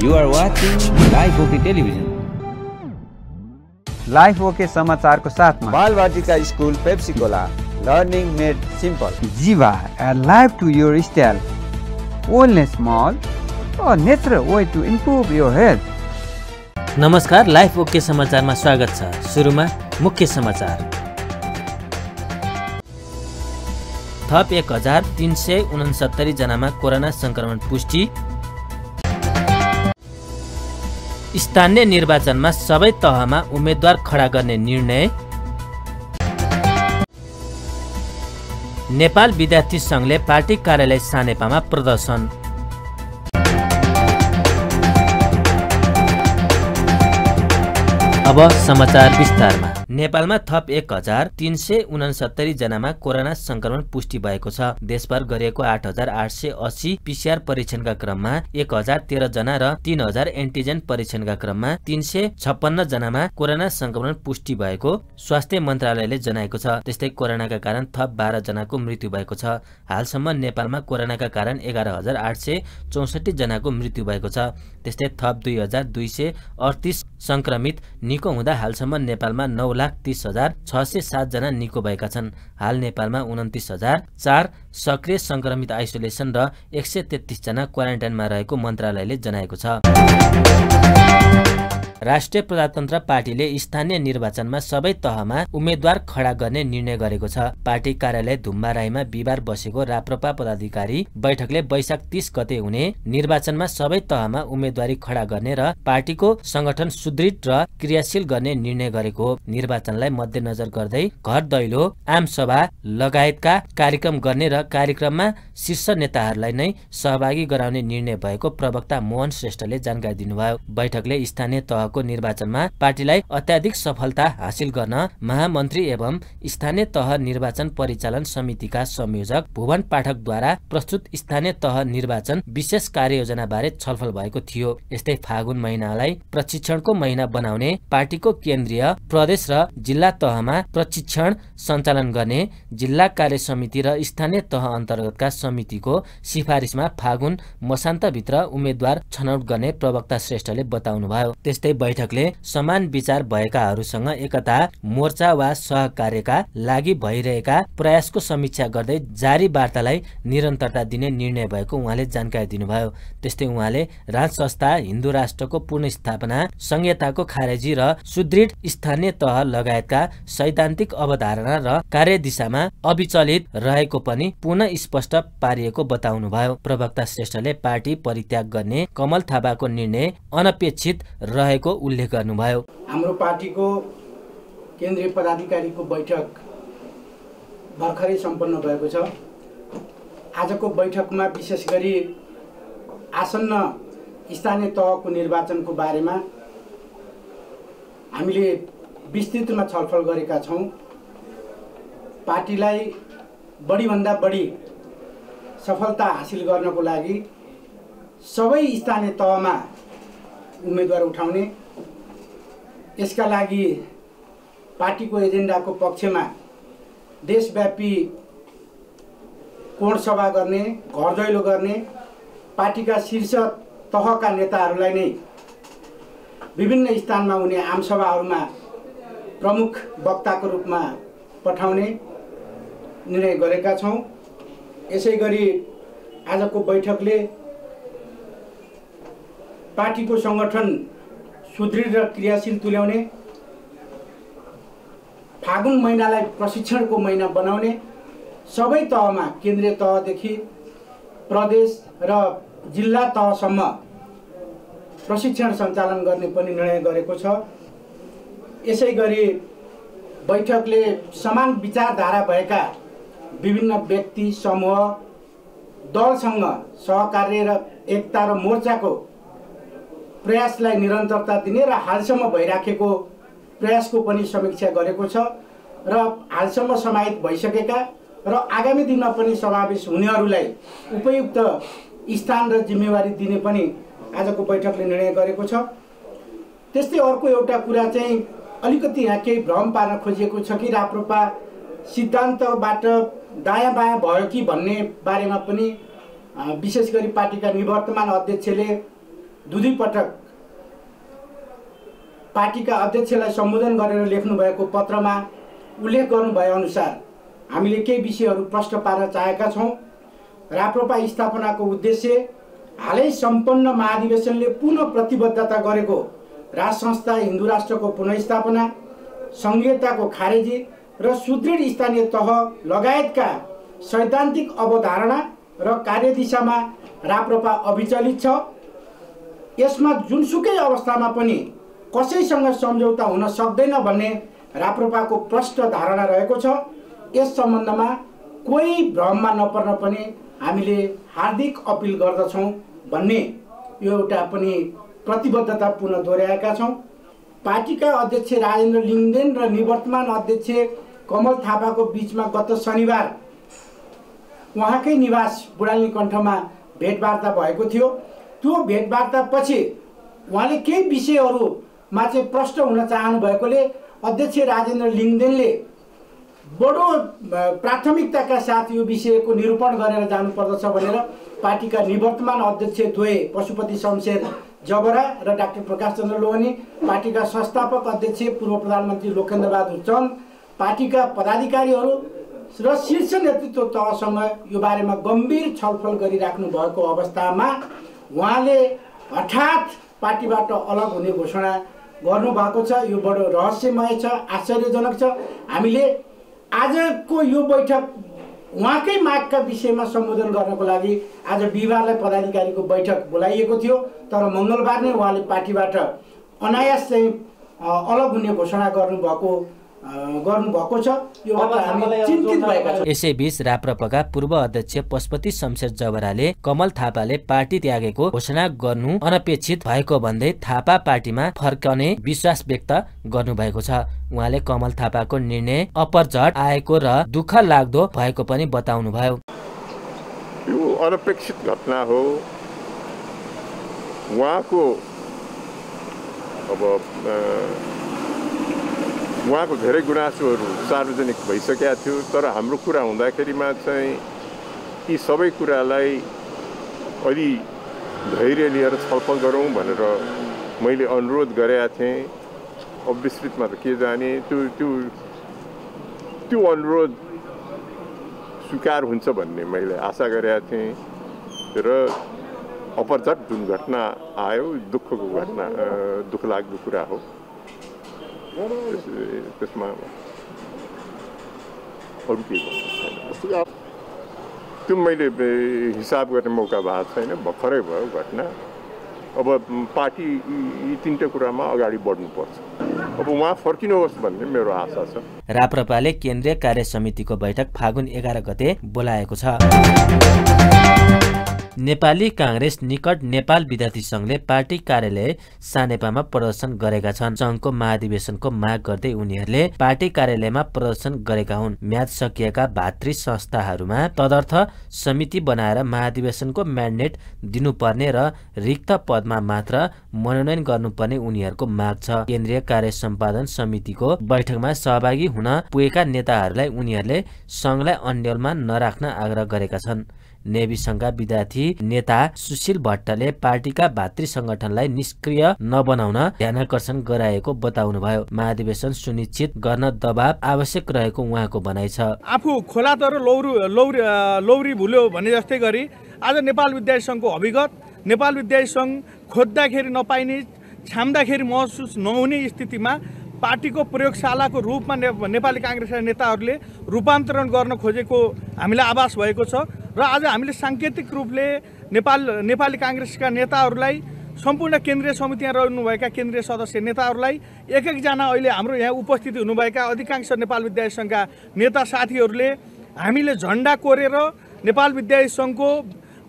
You are watching Live OK Television. Life okay समाचारको साथमा Balvatika school Pepsicola learning made simple Jiva add life to your style wellness mall a natural way to improve your health. नमस्कार, life okay समाचारमा स्वागत छ। सुरुमा मुख्य समाचार। थप 1369 जनामा कोरोना संक्रमण पुष्टि। स्थानीय निर्वाचनमा सबै तहमा उम्मेदवार खडा गर्ने निर्णय। नेपाल विद्यार्थी संघले पार्टी कार्यालय सानेपामा प्रदर्शन। अब समाचार विस्तारमा। नेपालमा थप 1369 जनामा कोरोना संक्रमण पुष्टि भएको छ। देशभर गरिएको 8880 पीसीआर परीक्षणका क्रममा 1013 जना र 3000 एन्टिजेन परीक्षणका क्रममा 356 जनामा कोरोना संक्रमण पुष्टि भएको स्वास्थ्य मन्त्रालयले जनाएको छ। त्यस्तै कोरोनाका कारण थप 12 जनाको मृत्यु भएको छ। हालसम्म नेपालमा कोरोनाका कारण 11864 जनाको मृत्यु भएको छ। त्यस्तै थप 2238 संक्रमित निको हुँदा हालसम्म नेपालमा 9,30,607 जना निको भएका छन्। हाल नेपालमा 29,004 सक्रिय संक्रमित आइसोलेसन र 133 जना क्वारेन्टाइनमा रहेको मन्त्रालयले जनाएको छ। राष्ट्रिय प्रजातन्त्र पार्टीले स्थानीय निर्वाचनमा सबै तहमा उम्मेद्वार खडा गर्ने निर्णय गरेको छ। पार्टी कार्यालय धुम्बाराईमा बिहिबार बसेको राप्रपा पदाधिकारी बैठकले वैशाख 30 गते हुने निर्वाचनमा सबै तहमा उम्मेदवारी खडा गर्ने र पार्टीको संगठन सुदृढ र क्रियाशील गर्ने निर्णय गरेको हो। निर्वाचनलाई मध्यनजर गर्दै घर दैलो, आमसभा लगायतका कार्यक्रम गर्ने र कार्यक्रममा शीर्ष नेताहरूलाई नै सहभागी गराउने निर्णय भएको प्रवक्ता मोहन श्रेष्ठले जानकारी दिनुभयो। बैठकले स्थानीय तह निर्वाचनमा पार्टीलाई अत्याधिक सफलता हासिल गर्न महामन्त्री एवं स्थानीय तह निर्वाचन परिचालन समितिका संयोजक भुवन पाठकद्वारा प्रस्तुत स्थानीय तह निर्वाचन विशेष कार्ययोजना बारे छलफल भएको थियो। यस्तै फागुन महिनालाई प्रशिक्षणको महिना बनाउने, पार्टीको केन्द्रीय, प्रदेश र जिल्ला तहमा प्रशिक्षण सञ्चालन गर्ने, जिल्ला कार्य समिति र स्थानीय तह अन्तर्गतका समितिको सिफारिसमा फागुन मसान्तभित्र उम्मेद्वार छनौट गर्ने प्रवक्ता श्रेष्ठले बताउनुभयो। त्यस्तै बैठकले समान विचार भएकाहरूसँग एकता मोर्चा वा सहकार्यका लागि भइरहेका प्रयासको समीक्षा गर्दै जारी वार्तालाई निरन्तरता दिने निर्णय भएको उहाँले जानकारी दिनुभयो। त्यस्तै उहाँले राज संस्था, हिन्दू राष्ट्रको पुनर्स्थापना, संहिताको खारेजी र सुदृढ स्थानीय तह लगायतका सैद्धान्तिक अवधारणा र कार्यदिशामा अविचलित रहेको पनि पुनः स्पष्ट पारिएको बताउनुभयो। प्रवक्ता श्रेष्ठले पार्टी परित्याग गर्ने कमल थापाको निर्णय अनपेक्षित रहेको उल्लेख गर्नुभयो। हाम्रो पार्टीको केन्द्रीय पदाधिकारीको बैठक भर्खरै सम्पन्न भएको छ। आजको बैठकमा विशेष गरी आसन्न स्थानीय तहको निर्वाचनको बारेमा हामीले विस्तृतमा छलफल गरेका छौँ। पार्टीलाई बढीभन्दा बढी सफलता हासिल गर्नको लागि सबै स्थानीय तहमा उम्मेदवार उठाउने, यसका लागि पार्टीको एजेन्डाको पक्षमा देशव्यापी कोण सभा गर्ने, घर दैलो गर्ने, पार्टीका शीर्ष तहका नेताहरूलाई नै विभिन्न स्थानमा हुने आमसभाहरूमा प्रमुख वक्ताको रूपमा पठाउने निर्णय गरेका छौँ। यसै गरी आजको बैठकले पार्टीको संगठन सुदृढ र क्रियाशील तुल्याउने, फागुन महिनालाई प्रशिक्षणको महिना बनाउने, सबै तहमा केन्द्रीय तहदेखि प्रदेश र जिल्ला तहसम्म प्रशिक्षण सञ्चालन गर्ने पनि निर्णय गरेको छ। यसै गरी बैठकले समान विचारधारा भएका विभिन्न व्यक्ति, समूह, दलसँग सहकार्य र एकता र मोर्चाको प्रयासलाई निरन्तरता दिने र हालसम्म भइराखेको प्रयासको पनि समीक्षा गरेको छ र हालसम्म समाहित भइसकेका र आगामी दिनमा पनि समावेश हुनेहरूलाई उपयुक्त स्थान र जिम्मेवारी दिने पनि आजको बैठकले निर्णय गरेको छ। त्यस्तै अर्को एउटा कुरा चाहिँ अलिकति यहाँ केही भ्रम पार्न खोजिएको छ कि राप्रपा सिद्धान्तबाट दायाँ बायाँ भयो कि भन्ने बारेमा पनि विशेष गरी पार्टीका निवर्तमान अध्यक्षले दुई पटक पार्टीका अध्यक्षलाई सम्बोधन गरेर लेख्नुभएको पत्रमा उल्लेख गर्नुभए अनुसार हामीले केही विषयहरू प्रश्न पार्न चाहेका छौँ। राप्रपा स्थापनाको उद्देश्य हालै सम्पन्न महाधिवेशनले पुनः प्रतिबद्धता गरेको राज संस्था हिन्दू राष्ट्रको पुनर्स्थापना, संघीयताको खारेजी र सुदृढ स्थानीय तह लगायतका सैद्धान्तिक अवधारणा र कार्यदिशामा राप्रपा अविचलित छ। यसमा जुनसुकै अवस्थामा पनि कसैसँग सम्झौता हुन सक्दैन भन्ने राप्रपाको प्रष्ट धारणा रहेको छ। यस सम्बन्धमा कोही भ्रममा नपर्न पनि हामीले हार्दिक अपिल गर्दछौँ भन्ने यो एउटा पनि प्रतिबद्धता पुनः दोहोऱ्याएका छौँ। पार्टीका अध्यक्ष राजेन्द्र लिङ्गदेन र निवर्तमान अध्यक्ष कमल थापाको बीचमा गत शनिबार उहाँकै निवास बुढानी कण्ठमा भेटवार्ता भएको थियो। त्यो भेटवार्तापछि उहाँले केही विषयहरूमा चाहिँ प्रश्न हुन चाहनु भएकोले अध्यक्ष राजेन्द्र लिङ्गदेनले बडो प्राथमिकताका साथ यो विषयको निरूपण गरेर जानुपर्दछ भनेर पार्टीका निवर्तमान अध्यक्ष द्वय पशुपति शमशेर जबरा र डाक्टर प्रकाश चन्द्र लोहनी, पार्टीका संस्थापक अध्यक्ष पूर्व प्रधानमन्त्री लोकेन्द्र बहादुर चन्द, पार्टीका पदाधिकारीहरू र शीर्ष नेतृत्व तहसँग यो बारेमा गम्भीर छलफल गरिराख्नु भएको अवस्थामा उहाँले हठात पार्टीबाट अलग हुने घोषणा गर्नुभएको छ। यो बडो रहस्यमय छ, आश्चर्यजनक छ। हामीले आजको यो बैठक उहाँकै मागका विषयमा सम्बोधन गर्नको लागि आज बिहिबारलाई पदाधिकारीको बैठक बोलाइएको थियो, तर मङ्गलबार नै उहाँले पार्टीबाट अनायास चाहिँ अलग हुने घोषणा गर्नुभएको छ। यो हामी चिन्तित भएका छौँ। यसैबीच राप्रपाका पूर्व अध्यक्ष पशुपति शमशेर जबराले कमल थापाले पार्टी त्यागेको घोषणा गर्नु अनपेक्षित भएको भन्दै थापा पार्टीमा फर्कने विश्वास व्यक्त गर्नुभएको छ। उहाँले कमल थापाको निर्णय अपरझट आएको र दुःख लाग्दो भएको पनि बताउनुभयो। यो अनपेक्षित घटना हो। उहाँको उहाँको धेरै गुनासोहरू सार्वजनिक भइसकेका थियो, तर हाम्रो कुरा हुँदाखेरिमा चाहिँ यी सबै कुरालाई अलि धैर्य लिएर छलफल गरौँ भनेर मैले अनुरोध गरेका थिएँ। अब विस्तृतमा त के जाने, त्यो अनुरोध स्वीकार हुन्छ भन्ने मैले आशा गरेका थिएँ र अपरझट जुन घटना आयो दुःखको घटना, दुःखलाग्दो कुरा हो। त्यसमा अरू के भन्नु छैन। त्यो मैले हिसाब गर्ने मौका भएको छैन, भर्खरै भयो घटना। अब पार्टी यी तीनटा कुरामा अगाडि बढ्नुपर्छ। अब उहाँ फर्किनुहोस् भन्ने मेरो आशा छ। राप्रपाले केन्द्रीय कार्य समितिको बैठक फागुन 11 गते बोलाएको छ। नेपाली कांग्रेस निकट नेपाल विद्यार्थी संघले पार्टी कार्यालय सानेपामा प्रदर्शन गरेका छन्। संघको महाधिवेशनको माग गर्दै उनीहरूले पार्टी कार्यालयमा प्रदर्शन गरेका हुन्। म्याद सकिएका भातृ संस्थाहरूमा तदर्थ समिति बनाएर महाधिवेशनको म्यान्डेट दिनुपर्ने र रिक्त पदमा मात्र मनोनयन गर्नुपर्ने उनीहरूको माग छ। केन्द्रीय कार्य सम्पादन समितिको बैठकमा सहभागी हुन पुगेका नेताहरूलाई उनीहरूले संघलाई अन्यलमा नराख्न आग्रह गरेका छन्। नेवी संघका विद्यार्थी नेता सुशील भट्टले पार्टीका भातृ संगठनलाई निष्क्रिय नबनाउन ध्यानाकर्षण गराएको बताउनुभयो। महाधिवेशन सुनिश्चित गर्न दबाव आवश्यक रहेको उहाँको भनाइ छ। आफू खोला तर लौरी भुल्यो भने जस्तै गरी आज नेपाल विद्यार्थी संघको अभिगत, नेपाल विद्यार्थी संघ खोज्दाखेरि नपाइने, छाम्दाखेरि महसुस नहुने स्थितिमा पार्टीको प्रयोगशालाको रूपमा नेपाली कांग्रेसका नेताहरूले रूपान्तरण गर्न खोजेको हामीलाई आभास भएको छ र आज हामीले सांकेतिक रूपले नेपाली कांग्रेसका नेताहरूलाई, सम्पूर्ण केन्द्रीय समितिमा रहनुभएका केन्द्रीय सदस्य नेताहरूलाई, एक एकजना अहिले हाम्रो यहाँ उपस्थित हुनुभएका अधिकांश नेपाल विद्यार्थी संघका नेता साथीहरूले हामीले झण्डा कोरेर नेपाल विद्यार्थी संघको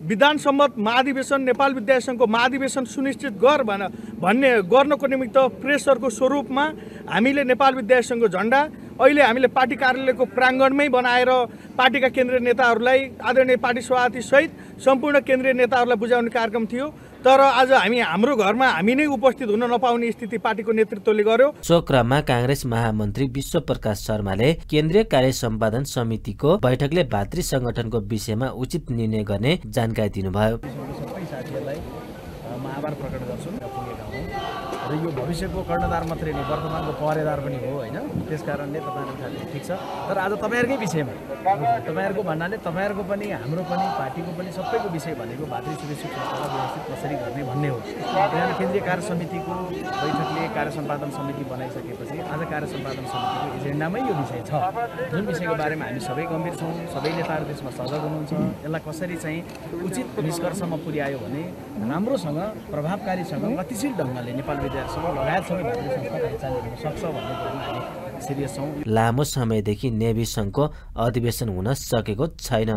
विधान सम्मत महाधिवेशन, नेपाल विद्यार्थी संघको महाधिवेशन सुनिश्चित गर्नको निमित्त प्रेसरको स्वरूपमा हामीले नेपाल विद्यार्थी संघको झण्डा अहिले हामीले पार्टी कार्यालयको प्राङ्गणमै बनाएर पार्टीका केन्द्रीय नेताहरूलाई, आदरणीय पार्टी सभापति सहित सम्पूर्ण केन्द्रीय नेताहरूलाई बुझाउने कार्यक्रम थियो। तर आज हाम्रो घरमा हामी नै उपस्थित हुन नपाउने स्थिति पार्टीको नेतृत्वले गर्यो। सो क्रममा कांग्रेस महामन्त्री विश्व प्रकाश शर्माले केन्द्रीय कार्य सम्पादन समितिको बैठकले भातृ संगठनको विषयमा उचित निर्णय गर्ने जानकारी दिनुभयो। आभार प्रकट गर्छु पुगेका हौँ र यो भविष्यको कर्णधार मात्रै नै वर्तमानको पहरेदार पनि हो हैन। त्यसकारणले तपाईँहरू खालि ठिक छ। तर आज तपाईँहरूकै विषयमा तपाईँहरूको भन्नाले तपाईँहरूको पनि हाम्रो पनि पार्टीको पनि सबैको विषय भनेको भातृ शुभेच्छुक संस्थालाई व्यवस्थित कसरी गर्ने भन्ने हो। किनभने केन्द्रीय कार्य समितिको बैठकले कार्य सम्पादन समिति बनाइसकेपछि आज कार्य सम्पादन समितिको एजेन्डामै यो विषय छ, जुन विषयको बारेमा हामी सबै गम्भीर छौँ, सबै नेताहरू त्यसमा सजग हुनुहुन्छ। यसलाई कसरी चाहिँ उचित निष्कर्षमा पुर्यायो भने राम्रोसँग प्रभावकारीसँग गतिशील ढङ्गले नेपाल विद्यार्थीसँग लगायत सबै भातृ संस्था पहिचान गर्न सक्छ भन्ने कुरामा हामी सिरियस छौँ। लामो समयदेखि नेभी सङ्घको अधिवेशन हुन सकेको छैन।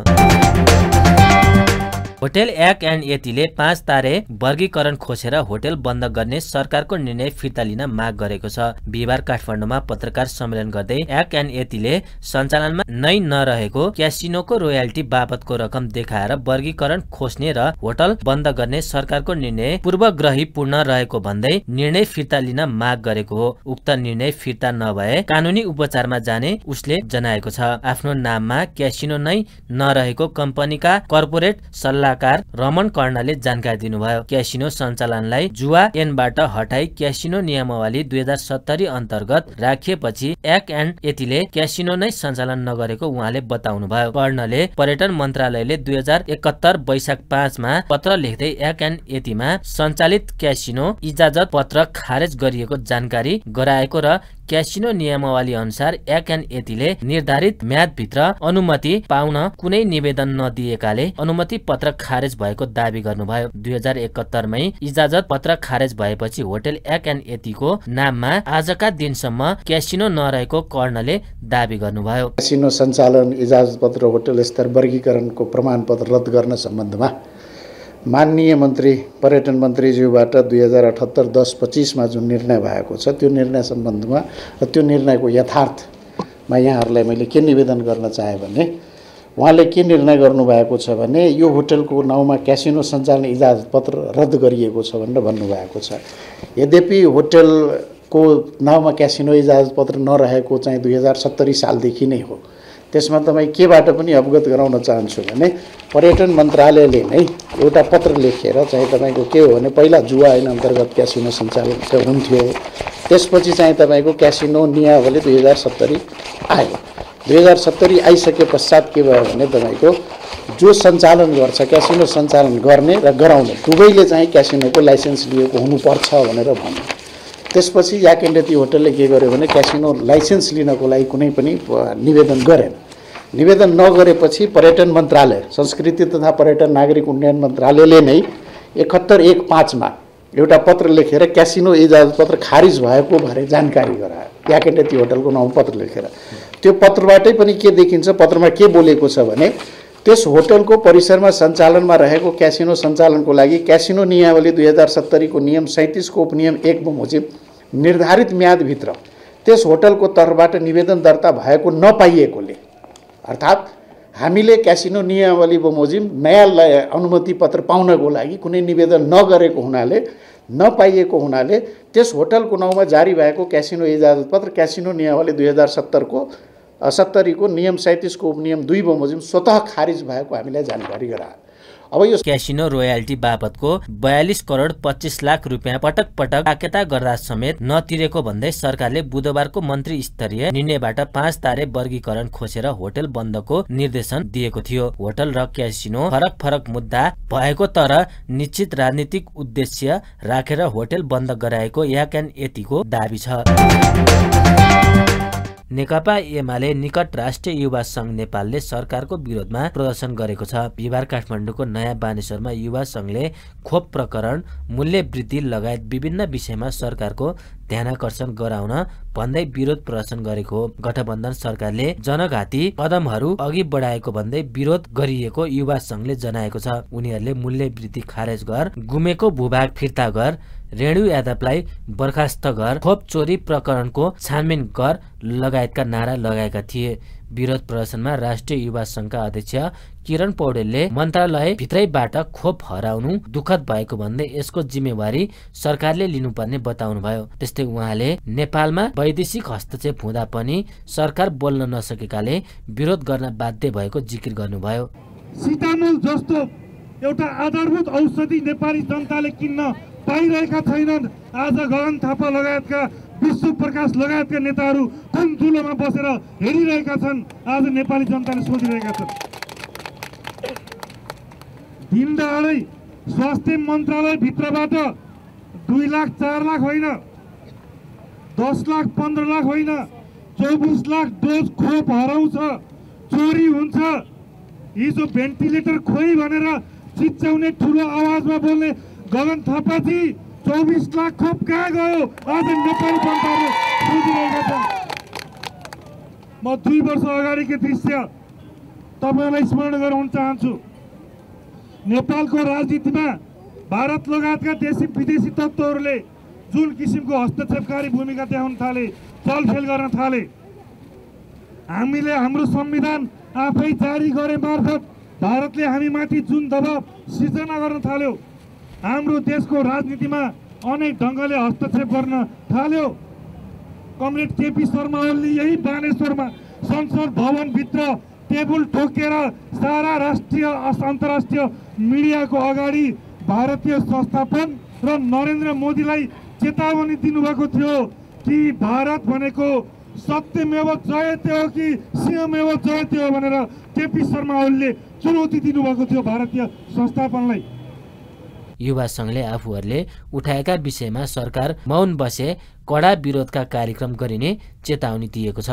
होटेल एक एन्ड यतिले 5 तारे वर्गीकरण खोसेर होटेल बन्द गर्ने सरकारको निर्णय फिर्ता लिन माग गरेको छ। बिहिबार काठमाडौँमा पत्रकार सम्मेलन गर्दै एक एन्ड यतिले सञ्चालनमा नै नरहेको क्यासिनोको रोयल्टी बापतको रकम देखाएर वर्गीकरण खोस्ने र होटल बन्द गर्ने सरकारको निर्णय पूर्वग्रहीपूर्ण रहेको भन्दै निर्णय फिर्ता लिन माग गरेको हो। उक्त निर्णय फिर्ता नभए कानुनी उपचारमा जाने उसले जनाएको छ। आफ्नो नाममा क्यासिनो नै नरहेको कम्पनीका कर्पोरेट सल्लाहकार रमन कर्णले जानकारी दिनुभयो। क्यासिनो सञ्चालनलाई जुवा एनबाट हटाई क्यासिनो नियमावली 2070 अन्तर्गत राखिएपछि एक एन्ड यतिले क्यासिनो नै सञ्चालन नगरेको उहाँले बताउनुभयो। कर्णले पर्यटन मन्त्रालयले 2071 वैशाख 5 मा पत्र लेख्दै एक एन्ड यतिमा सञ्चालित क्यासिनो इजाजत पत्र खारेज गरिएको जानकारी गराएको र क्यासिनो नियमावली अनुसार एक एन्ड यतिले निर्धारित म्यादभित्र अनुमति पाउन कुनै निवेदन नदिएकाले अनुमति पत्र खारेज भएको दावी गर्नुभयो। 2071 मै इजाजत पत्र खारेज भएपछि होटेल एक एन्ड यतिको नाममा आजका दिनसम्म क्यासिनो नरहेको कर्णले दावी गर्नुभयो। क्यासिनो सञ्चालन इजाजत पत्र होटेल स्तर वर्गीकरणको प्रमाणपत्र रद्द गर्न सम्बन्धमा माननीय मन्त्री पर्यटन मन्त्रीज्यूबाट 2078-10-25 मा जुन निर्णय भएको छ त्यो निर्णय सम्बन्धमा र त्यो निर्णयको यथार्थमा यहाँहरूलाई मैले के निवेदन गर्न चाहे भने उहाँले के निर्णय गर्नुभएको छ भने यो होटलको नाउँमा क्यासिनो सञ्चालन इजाजत पत्र रद्द गरिएको छ भनेर भन्नुभएको छ। यद्यपि होटलको नाउँमा क्यासिनो इजाजत पत्र नरहेको चाहिँ 2070 सालदेखि नै हो। त्यसमा तपाईँ केबाट पनि अवगत गराउन चाहन्छु भने पर्यटन मन्त्रालयले नै एउटा पत्र लेखेर चाहिँ तपाईँको के हो भने पहिला जुवा ऐन अन्तर्गत क्यासिनो सञ्चालन हुन्थ्यो, त्यसपछि चाहिँ तपाईँको क्यासिनो नियमावली 2070 आयो। 2070 आइसके पश्चात के भयो भने तपाईँको जो सञ्चालन गर्छ क्यासिनो सञ्चालन गर्ने र गराउने दुवैले चाहिँ क्यासिनोको लाइसेन्स लिएको हुनुपर्छ भनेर भन्यो। त्यसपछि याक एन्ड यति होटलले के गर्यो भने क्यासिनो लाइसेन्स लिनको लागि कुनै पनि निवेदन गरेन। निवेदन नगरेपछि पर्यटन मन्त्रालय संस्कृति तथा पर्यटन नागरिक उन्नयन मन्त्रालयले नै 71-1-5 मा एउटा पत्र लेखेर क्यासिनो इजाजत पत्र खारिज भएको भएर जानकारी गरायो। याक एन्ड यति होटलको नाउँ पत्र लेखेर त्यो पत्रबाटै पनि के देखिन्छ, पत्रमा के बोलेको छ भने त्यस होटलको परिसरमा सञ्चालनमा रहेको क्यासिनो सञ्चालनको लागि क्यासिनो नियमावली 2070 को नियम 37 को उपनियम 1 बमोजिम निर्धारित म्यादभित्र त्यस होटलको तर्फबाट निवेदन दर्ता भएको नपाइएकोले अर्थात् हामीले क्यासिनो नियमावली बमोजिम नयाँ अनुमति पत्र पाउनको लागि कुनै निवेदन नगरेको हुनाले नपाइएको हुनाले त्यस होटलको नाउँमा जारी भएको क्यासिनो इजाजत पत्र क्यासिनो नियमावली 2070 को नियम 37 को उपनियम 2 बमोजिम स्वतः खारिज भएको हामीलाई जानकारी गरायो। अब यो क्यासिनो रोयल्टी बापतको 42 करोड 25 लाख रुपियाँ पटक पटक बाध्यता गर्दा समेत नतिरेको भन्दै सरकारले बुधबारको मन्त्री स्तरीय निर्णयबाट 5 तारे वर्गीकरण खोसेर होटल बन्दको निर्देशन दिएको थियो। होटल र क्यासिनो फरक फरक मुद्दा भएको तर निश्चित राजनीतिक उद्देश्य राखेर होटल बन्द गराएको याक एन्ड यतिको दाबी छ। नेकपा एमाले निकट राष्ट्रिय युवा संघ नेपालले सरकारको विरोधमा प्रदर्शन गरेको छ। बिहिबार काठमाडौँको नयाँ बानेश्वरमा युवा संघले खोप प्रकरण, मूल्य वृद्धि लगायत विभिन्न विषयमा सरकारको ध्यानाकर्षण गराउन भन्दै विरोध प्रदर्शन गरेको हो। गठबन्धन सरकारले जनघाती कदमहरू अघि बढाएको भन्दै विरोध गरिएको युवा संघले जनाएको छ। उनीहरूले मूल्य वृद्धि खारेज गर, गुमेको भूभाग फिर्ता गर, रेणु यादवलाई बर्खास्त गर, खोप चोरी प्रकरणको छानबिन गर लगायतका नारा लगाएका थिए। विरोध प्रदर्शनमा राष्ट्रिय युवा संघका अध्यक्ष किरण पौडेलले मन्त्रालय भित्रैबाट खोप हराउनु दुःखद भएको भन्दै यसको जिम्मेवारी सरकारले लिनुपर्ने बताउनुभयो। त्यस्तै उहाँले नेपालमा वैदेशिक हस्तक्षेप हुँदा पनि सरकार बोल्न नसकेकाले विरोध गर्न बाध्य भएको जिकिर गर्नुभयो। सिटामोल जस्तो एउटा आधारभूत औषधि नेपाली जनताले किन्न पाइरहेका छैनन्। आज गगन थापा लगायतका विश्व प्रकाश लगायतका नेताहरू कुन चुलोमा बसेर हेरिरहेका छन्, आज नेपाली जनताले सोधिरहेका छन्। दिनदहाडै स्वास्थ्य मन्त्रालय भित्रबाट 2 लाख 4 लाख होइन, 10 लाख 15 लाख होइन, 24 लाख डोज खोप हराउँछ, चोरी हुन्छ। हिजो भेन्टिलेटर खोइ भनेर चिच्याउने ठुलो आवाजमा बोल्ने गगन थापाजी 24 लाख खोप कहाँ गयो? आज नेपाली जनताले सोधिरहेका छन्। म 2 वर्ष अगाडिको दृश्य तपाईँलाई स्मरण गराउन चाहन्छु। नेपालको राजनीतिमा भारत लगायतका देशी विदेशी तत्त्वहरूले जुन किसिमको हस्तक्षेपकारी भूमिका देखाउन थाले, चलखेल गर्न थाले, हामीले हाम्रो संविधान आफै जारी गरे मार्फत भारतले हामीमाथि जुन दबाव सिर्जना गर्न थाल्यो, हाम्रो देशको राजनीतिमा अनेक ढङ्गले हस्तक्षेप गर्न थाल्यो। कमरेड केपी शर्मा ओलीले यही बानेश्वरमा संसद भवनभित्र टेबल ठोकेर सारा राष्ट्रिय अन्तर्राष्ट्रिय मिडियाको अगाडि भारतीय संस्थापन र नरेन्द्र मोदीलाई चेतावनी दिनुभएको थियो कि भारत भनेको सत्यमेव जयते हो कि सिंहमेव जयते हो भनेर केपी शर्मा ओलीले चुनौती दिनुभएको थियो भारतीय संस्थापनलाई। युवा संघले आफूहरूले उठाएका विषयमा सरकार मौन बसे कडा विरोधका कार्यक्रम गरिने चेतावनी दिएको छ।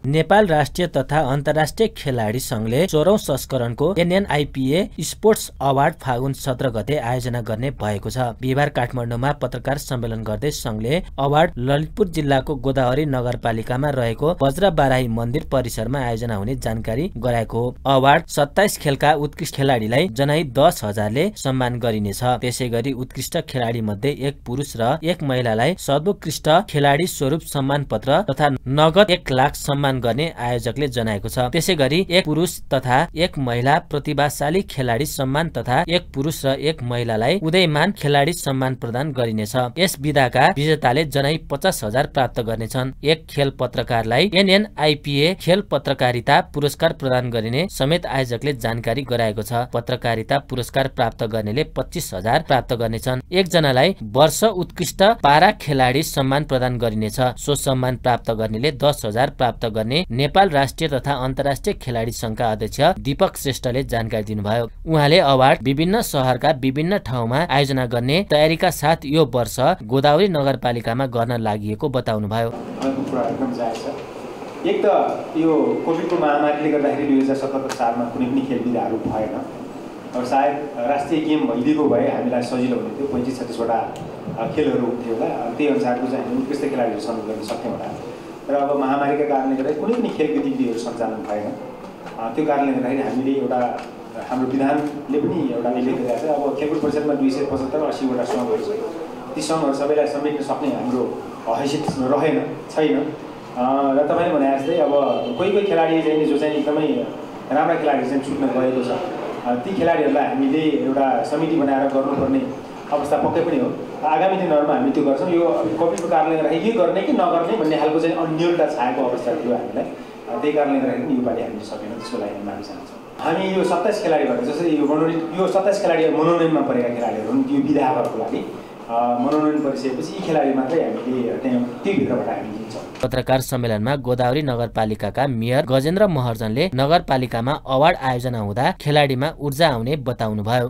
नेपाल राष्ट्रिय तथा अन्तर्राष्ट्रिय खेलाडी संघले 14औं संस्करणको NNIPA स्पोर्ट्स अवार्ड फागुन 17 गते आयोजना गर्ने भएको छ। बिहिबार काठमाडौँमा पत्रकार सम्मेलन गर्दै संघले अवार्ड ललितपुर जिल्लाको गोदावरी नगरपालिकामा रहेको वज्रबाराही मन्दिर परिसरमा आयोजना हुने जानकारी गराएको हो। अवार्ड 27 खेलका उत्कृष्ट खेलाडीलाई जनाई 10,000ले सम्मान गरिनेछ। त्यसैगरी उत्कृष्ट खेलाडी मध्ये 1 पुरुष र 1 महिलालाई सर्वोत्कृष्ट खेलाडी स्वरूप सम्मान पत्र तथा नगद 1 लाख सम्मान गर्ने आयोजकले जनाएको छ। त्यसैगरी 1 पुरुष तथा 1 महिला प्रतिभाशाली खेलाडी सम्मान तथा 1 पुरुष र 1 महिलालाई उदयमान खेलाडी सम्मान प्रदान गरिनेछ। यस विधाका विजेताले जनाई 50,000 प्राप्त गर्नेछन्। 1 खेल पत्रकारलाई NNIPA खेल पत्रकारिता पुरस्कार प्रदान गरिने समेत आयोजकले जानकारी गराएको छ। पत्रकारिता पुरस्कार प्राप्त गर्नेले 25,000 प्राप्त गर्नेछन्। 1 जनालाई वर्ष उत्कृष्ट पारा खेलाडी सम्मान प्रदान गरिनेछ। सो सम्मान प्राप्त गर्नेले 10,000 प्राप्त गर्ने नेपाल राष्ट्रिय तथा अन्तर्राष्ट्रिय खेलाडी संघका अध्यक्ष दीपक श्रेष्ठले जानकारी दिनुभयो। उहाँले अवार्ड विभिन्न शहरका विभिन्न ठाउँमा आयोजना गर्ने तयारीका साथ यो वर्ष गोदावरी नगरपालिकामा गर्न लागि बताउनुभयो। एक त यो कोभिडको महामारीले गर्दाखेरि 2077 सालमा कुनै पनि खेलविधाहरू भएन। अब सायद राष्ट्रिय गेम भइदिएको भए हामीलाई सजिलो हुने थियो। 35-36 वटा खेलहरू हुन्थ्यो होला। त्यही अनुसारको चाहिँ हामी उत्कृष्ट खेलाडीहरू समेत गर्न सक्थ्यौँ होला। र अब महामारीका कारणले गर्दा कुनै पनि खेल गतिविधिहरू सञ्चालन भएन। त्यो कारणले गर्दाखेरि हामीले एउटा हाम्रो विधानले पनि एउटा उल्लेख गरेको छ। अब खेलकुद परिषदमा 275-80 वटा सङ्घहरू छ। ती सङ्घहरू सबैलाई समेट्न सक्ने हाम्रो हैसियत रहेन, छैन। र तपाईँले भने जस्तै अब कोही खेलाडी चाहिँ जो चाहिँ एकदमै राम्रा खेलाडी चाहिँ छुट्न गएको छ, ती खेलाडीहरूलाई हामीले एउटा समिति बनाएर गर्नुपर्ने अवस्था पक्कै पनि हो। आगामी दिनहरूमा हामी त्यो गर्छौँ। यो कोभिडको कारणले गर्दाखेरि के गर्ने कि नगर्ने भन्ने खालको चाहिँ अन्योलता छाएको अवस्था थियो हामीलाई। त्यही कारणले गर्दाखेरि यो पालि हामीले सकेन। त्यसको लागि हामी माफी चाहन्छौँ। हामी यो 27 खेलाडीबाट जसरी यो 27 खेलाडी मनोनयनमा परेका खेलाडीहरू हुन्। त्यो विधाहरूको लागि मनोनयन परिसकेपछि यी खेलाडी मात्रै हामीले त्यहाँ त्यो भित्रबाट हामी दिन्छौँ। पत्रकार सम्मेलनमा गोदावरी नगरपालिकाका मेयर गजेन्द्र महर्जनले नगरपालिकामा अवार्ड आयोजना हुँदा खेलाडीमा ऊर्जा आउने बताउनुभयो।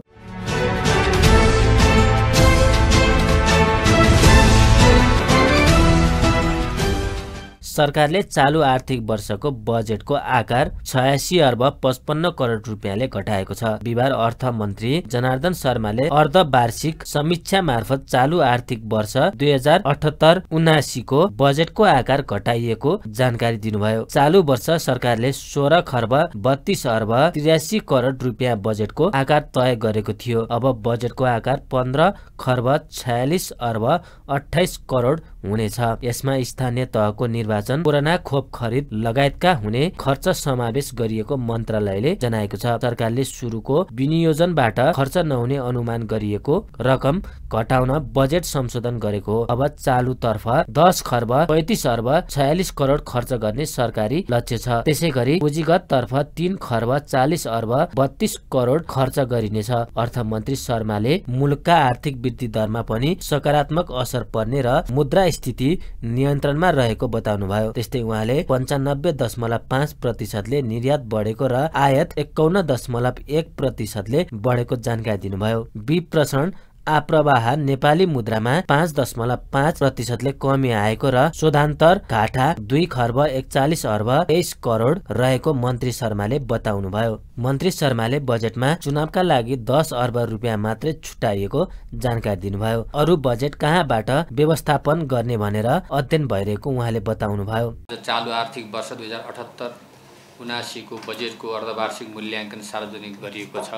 सरकारले चालु आर्थिक वर्षको बजेटको आकार 86 अर्ब 55 करोड रुपियाँले घटाएको छ। बिहिबार अर्थमन्त्री जनार्दन शर्माले अर्धवार्षिक समीक्षा मार्फत चालु आर्थिक वर्ष 2078-79 को बजेटको आकार घटाइएको जानकारी दिनुभयो। चालु वर्ष सरकारले 16 खर्ब 32 अर्ब 83 करोड रुपियाँ बजेटको आकार तय गरेको थियो। अब बजेटको आकार 15 खर्ब 46 अर्ब 28 करोड हुनेछ। यसमा स्थानीय तहको निर्वाचन, कोरोना खोप खरिद लगायतका हुने खर्च समावेश गरिएको मन्त्रालयले जनाएको छ। सरकारले सुरुको विनियोजनबाट खर्च नहुने अनुमान गरिएको रकम घटाउन बजेट संशोधन गरेको हो। अब चालुतर्फ 10 खर्ब 35 अर्ब 46 करोड खर्च गर्ने सरकारी लक्ष्य छ। त्यसैगरी पुँजीगत तर्फ 3 खर्ब 40 अर्ब 32 करोड खर्च गरिनेछ। अर्थमन्त्री शर्माले मुलुकका आर्थिक वृद्धि दरमा पनि सकारात्मक असर पर्ने र मुद्रा स्थिति नियन्त्रणमा रहेको बताउनुभयो। त्यस्तै उहाँले 95.5% निर्यात बढेको र आयात 51.1% बढेको जानकारी दिनुभयो। विप्रसरण आप्रवाह नेपाली मुद्रामा 5.5% कमी आएको र शोधान्तर घाटा 2 खर्ब 41 अर्ब 23 करोड रहेको मन्त्री शर्माले बताउनुभयो। मन्त्री शर्माले बजेटमा चुनावका लागि 10 अर्ब रुपियाँ मात्रै छुट्याइएको जानकारी दिनुभयो। अरु बजेट कहाँबाट व्यवस्थापन गर्ने भनेर अध्ययन भइरहेको उहाँले बताउनुभयो। चालु आर्थिक वर्ष 2078-79 को बजेटको अर्धवार्षिक मूल्याङ्कन सार्वजनिक गरिएको छ।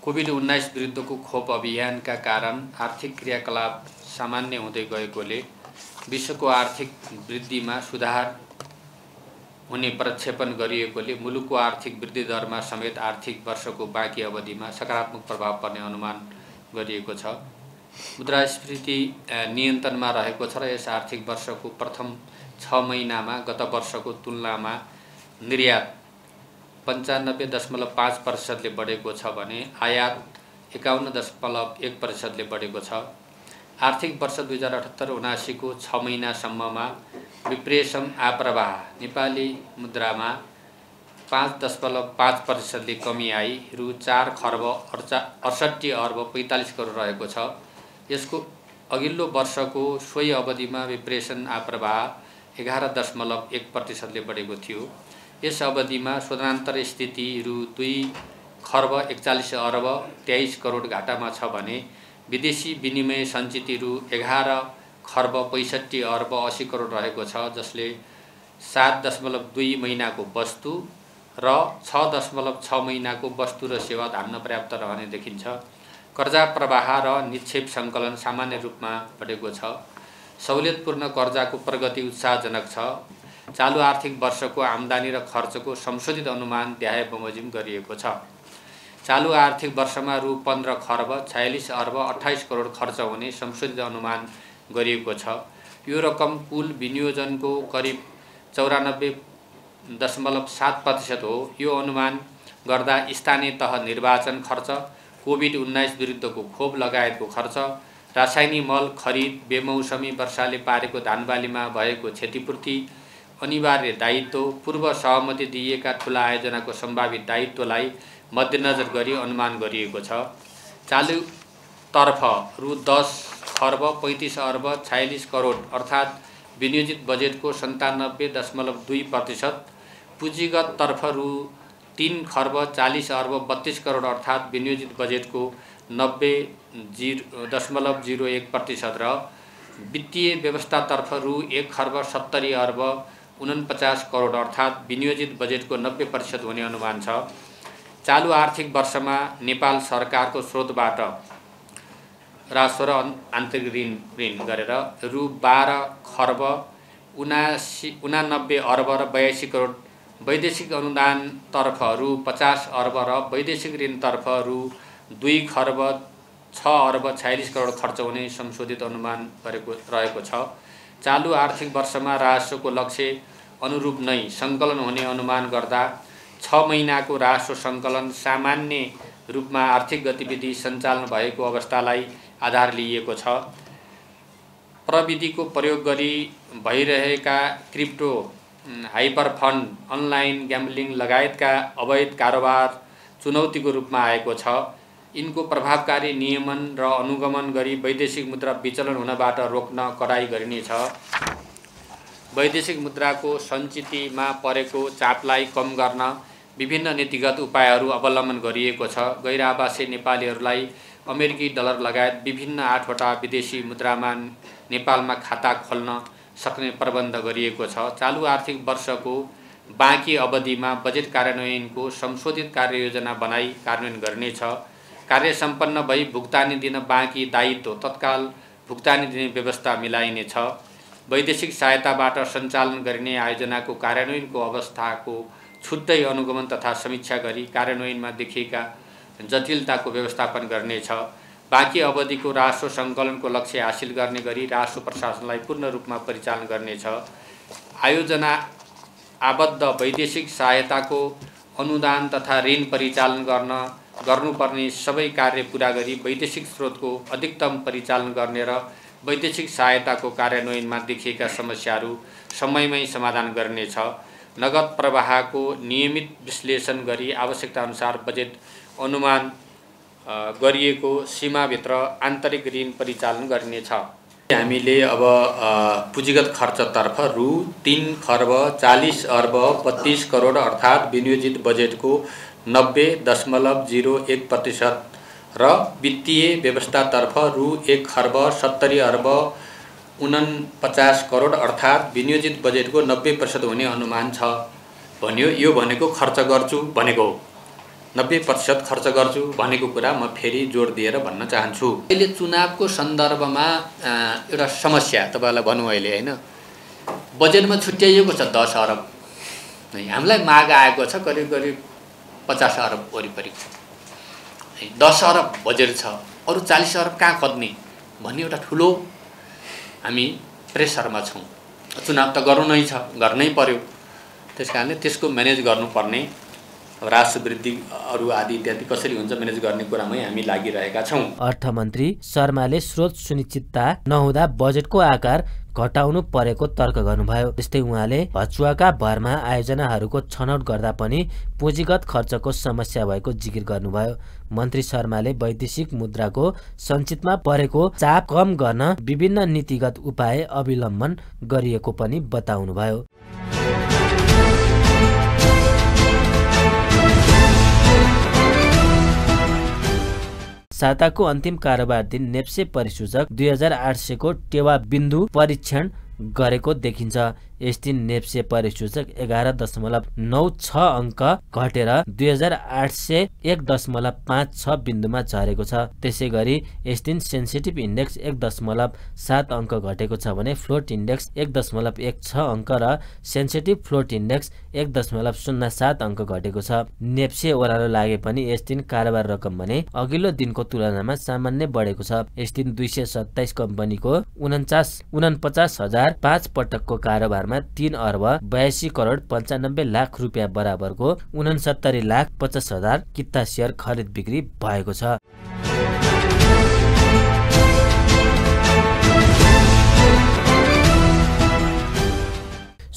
कोभिड-19 विरुद्धको खोप अभियानका कारण आर्थिक क्रियाकलाप सामान्य हुँदै गएकोले विश्वको आर्थिक वृद्धिमा सुधार हुने प्रक्षेपण गरिएकोले मुलुकको आर्थिक वृद्धि दरमा समेत आर्थिक वर्षको बाँकी अवधिमा सकारात्मक प्रभाव पर्ने अनुमान गरिएको छ। मुद्रास्फीति नियन्त्रणमा रहेको छ र यस आर्थिक वर्षको प्रथम 6 महिनामा गत वर्षको तुलनामा निर्यात 95.5%ले बढेको छ भने आयात 51.1%ले बढेको छ। आर्थिक वर्ष 2078-79 को 6 महिनासम्ममा विप्रेसम आप्रवाह नेपाली मुद्रामा 5.5%ले कमी आई रु 4 खर्ब 68 अर्ब 45 करोड रहेको छ। यसको अघिल्लो वर्षको सोही अवधिमा विप्रेसन आप्रवाह 11.1%ले बढेको थियो। यस अवधिमा शोधनान्तर स्थिति रु 2 खर्ब 41 अर्ब 23 करोड घाटामा छ भने विदेशी विनिमय सञ्चित रु 11 खर्ब 65 अर्ब 80 करोड रहेको छ, जसले 7.2 महिनाको वस्तु र 6.6 महिनाको वस्तु र सेवा धान्न पर्याप्त रहने देखिन्छ। कर्जा प्रवाह र निक्षेप सङ्कलन सामान्य रूपमा बढेको छ। सहुलियतपूर्ण कर्जाको प्रगति उत्साहजनक छ। चालु आर्थिक वर्षको आम्दानी र खर्चको संशोधित अनुमान देहाय बमोजिम गरिएको छ। चालु आर्थिक वर्षमा रु 15 खर्ब 46 अर्ब 28 करोड खर्च हुने संशोधित अनुमान गरिएको छ। यो रकम कुल विनियोजनको करिब 94.7% हो। यो अनुमान गर्दा स्थानीय तह निर्वाचन खर्च, कोभिड-19 विरुद्धको खोप लगायतको खर्च, रासायनिक मल खरिद, बेमौसमी वर्षाले पारेको धानबालीमा भएको क्षतिपूर्ति, अनिवार्य दायित्व, पूर्व सहमति दिइएका ठुला आयोजनाको सम्भावित दायित्वलाई मध्यनजर गरी अनुमान गरिएको छ। चालु तर्फ रु 10 खर्ब 35 अर्ब 46 करोड अर्थात् विनियोजित बजेटको 97.2%, पुँजीगत तर्फ रु 3 खर्ब 40 अर्ब 32 करोड अर्थात् विनियोजित बजेटको 90.01% र वित्तीय व्यवस्थातर्फ रु 1 खर्ब 70 अर्ब 49 करोड अर्थात् विनियोजित बजेटको 90% हुने अनुमान छ। चालु आर्थिक वर्षमा नेपाल सरकारको स्रोतबाट राजस्व र आन्तरिक ऋण गरेर रु 12 खर्ब 89 अर्ब र 82 करोड, वैदेशिक अनुदानतर्फ रु 50 अर्ब र वैदेशिक ऋणतर्फ रु 2 खर्ब 6 अर्ब 46 करोड खर्च हुने संशोधित अनुमान रहेको छ। चालु आर्थिक वर्षमा राजस्वको लक्ष्य अनुरूप नै सङ्कलन हुने अनुमान गर्दा 6 महिनाको राजस्व सङ्कलन सामान्य रूपमा आर्थिक गतिविधि सञ्चालन भएको अवस्थालाई आधार लिएको छ। प्रविधिको प्रयोग गरी भइरहेका crypto, hyper fund, online gambling लगायतका अवैध कारोबार चुनौतीको रूपमा आएको छ। यिनको प्रभावकारी नियमन र अनुगमन गरी वैदेशिक मुद्रा विचलन हुनबाट रोक्न कडाई गरिनेछ। वैदेशिक मुद्राको सञ्चितमा परेको चापलाई कम गर्न विभिन्न नीतिगत उपायहरू अवलम्बन गरिएको छ। गैर-आवासीय नेपालीहरूलाई अमेरिकी डलर लगायत विभिन्न 8वटा विदेशी मुद्रामा नेपालमा खाता खोल्न सक्ने प्रबन्ध गरिएको छ। चालु आर्थिक वर्षको बाँकी अवधिमा बजेट कार्यान्वयनको संशोधित कार्ययोजना बनाई कार्यान्वयन गरिनेछ। कार्य सम्पन्न भई भुक्तानी दिन बाँकी दायित्व तत्काल भुक्तानी दिने व्यवस्था मिलाइनेछ। वैदेशिक सहायताबाट सञ्चालन गरिने आयोजनाको कार्यान्वयनको अवस्थाको छुट्टै अनुगमन तथा समीक्षा गरी कार्यान्वयनमा देखिएका जटिलताको व्यवस्थापन गर्नेछ। बाँकी अवधिको राजस्व सङ्कलनको लक्ष्य हासिल गर्ने गरी राजस्व प्रशासनलाई पूर्ण रूपमा परिचालन गर्नेछ। आयोजना आबद्ध वैदेशिक सहायताको अनुदान तथा ऋण परिचालन गर्नुपर्ने सबै कार्य पूरा गरी वैदेशिक स्रोतको अधिकतम परिचालन गर्ने र वैदेशिक सहायताको कार्यान्वयनमा देखिएका समस्याहरू समयमै समाधान गर्नेछ। नगद प्रवाहको नियमित विश्लेषण गरी आवश्यकताअनुसार बजेट अनुमान गरिएको सीमाभित्र आन्तरिक ऋण परिचालन गरिनेछ। हामीले अब पुँजीगत खर्चतर्फ रु 3,40,32,32 अर्थात् विनियोजित बजेटको 90.01% र वित्तीय व्यवस्थातर्फ रु 1,70,49,49 अर्थात् विनियोजित बजेटको 90% हुने अनुमान छ भन्यो। यो भनेको खर्च गर्छु भनेको 90% खर्च गर्छु भनेको कुरा म फेरि जोड दिएर भन्न चाहन्छु। अहिले चुनावको सन्दर्भमा एउटा समस्या तपाईलाई भनौँ अहिले हैन, बजेटमा छुट्याइएको छ 10 अरब, हामीलाई माग आएको छ करिब 50 अरब वरिपरि। 10 अरब बजेट छ, अरु 40 अरब कहाँ खोज्ने भन्ने एउटा ठुलो हामी प्रेसरमा छौँ। चुनाव त गर्नु नै छ, गर्नै पर्यो, त्यसकारणले त्यसको म्यानेज गर्नुपर्ने राजस्व वृद्धि अरु आदि इत्यादि कसरी हुन्छ म्यानेज गर्ने कुरामै हामी लागिरहेका छौँ। अर्थमन्त्री शर्माले स्रोत सुनिश्चितता नहुँदा बजेटको आकार घटाउनु परेको तर्क गर्नुभयो। त्यस्तै उहाँले हचुवाका भरमा आयोजनाहरूको छनौट गर्दा पनि पुँजीगत खर्चको समस्या भएको जिकिर गर्नुभयो। मन्त्री शर्माले वैदेशिक मुद्राको सञ्चितमा परेको चाप कम गर्न विभिन्न नीतिगत उपाय अवलम्बन गरिएको पनि बताउनुभयो। साताको अन्तिम कारोबार दिन नेप्से परिसूचक 2800 को टेवा बिन्दु परीक्षण गरेको देखिन्छ। यस दिन नेप्से परिसूचक 11.96 अङ्क घटेर 2801.56 बिन्दुमा झरेको छ। त्यसै गरी यस दिन सेन्सिटिभ इन्डेक्स 1.7 अङ्क घटेको छ भने फ्लोट इन्डेक्स 1.16 अङ्क र सेन्सिटिभ फ्लोट इन्डेक्स 1.07 अङ्क घटेको छ। नेप्से ओह्रालो लागे पनि यस दिन कारोबार रकम भने अघिल्लो दिनको तुलनामा सामान्य बढेको छ। यस दिन 227 कम्पनीको 49,005 पटकको कारोबार 3 अर्ब 82 करोड 95 लाख रुपियाँ बराबरको 69,50,000 किता सेयर खरिद बिक्री भएको छ।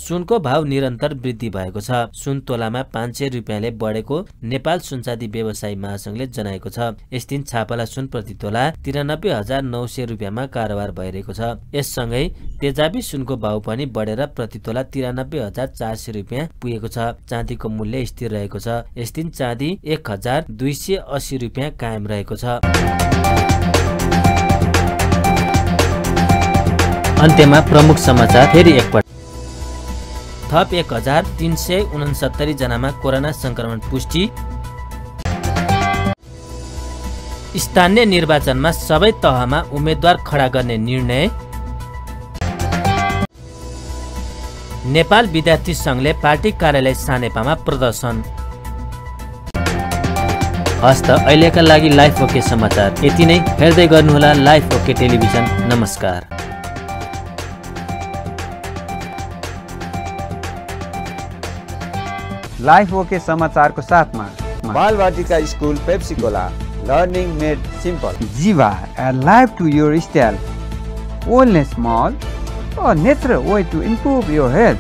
सुनको भाव निरन्तर वृद्धि भएको छ। सुन तोलामा 500 रुपियाँले बढेको नेपाल सुनचाँदी व्यवसायी महासंघले जनाएको छ। यस दिन छापला सुन प्रति तोला 93,900 रुपियाँमा कारोबार भइरहेको छ। यससँगै तेजाबी सुनको भाव पनि बढेर प्रति तोला 93,400 रुपियाँ पुगेको छ। चाँदीको मूल्य स्थिर रहेको छ। यस दिन चाँदी 1,280 रुपियाँ कायम रहेको छ। अन्त्यमा प्रमुख समाचार फेरि एकपटक। थप 1,369 जनामा कोरोना संक्रमण पुष्टि। स्थानीय निर्वाचनमा सबै तहमा उम्मेदवार खडा गर्ने निर्णय। नेपाल विद्यार्थी संघले पार्टी कार्यालय सानेपामा प्रदर्शन। हस्त अहिलेका लागि लाइफ ओके समाचार यति नै। हेर्दै गर्नुहोला लाइफ ओके टेलिभिजन। नमस्कार। लाइफ ओके समाचारको साथमा Balvatika school Pepsicola learning made simple. Jiva a life to your style, wellness mall, a natural way to improve your health.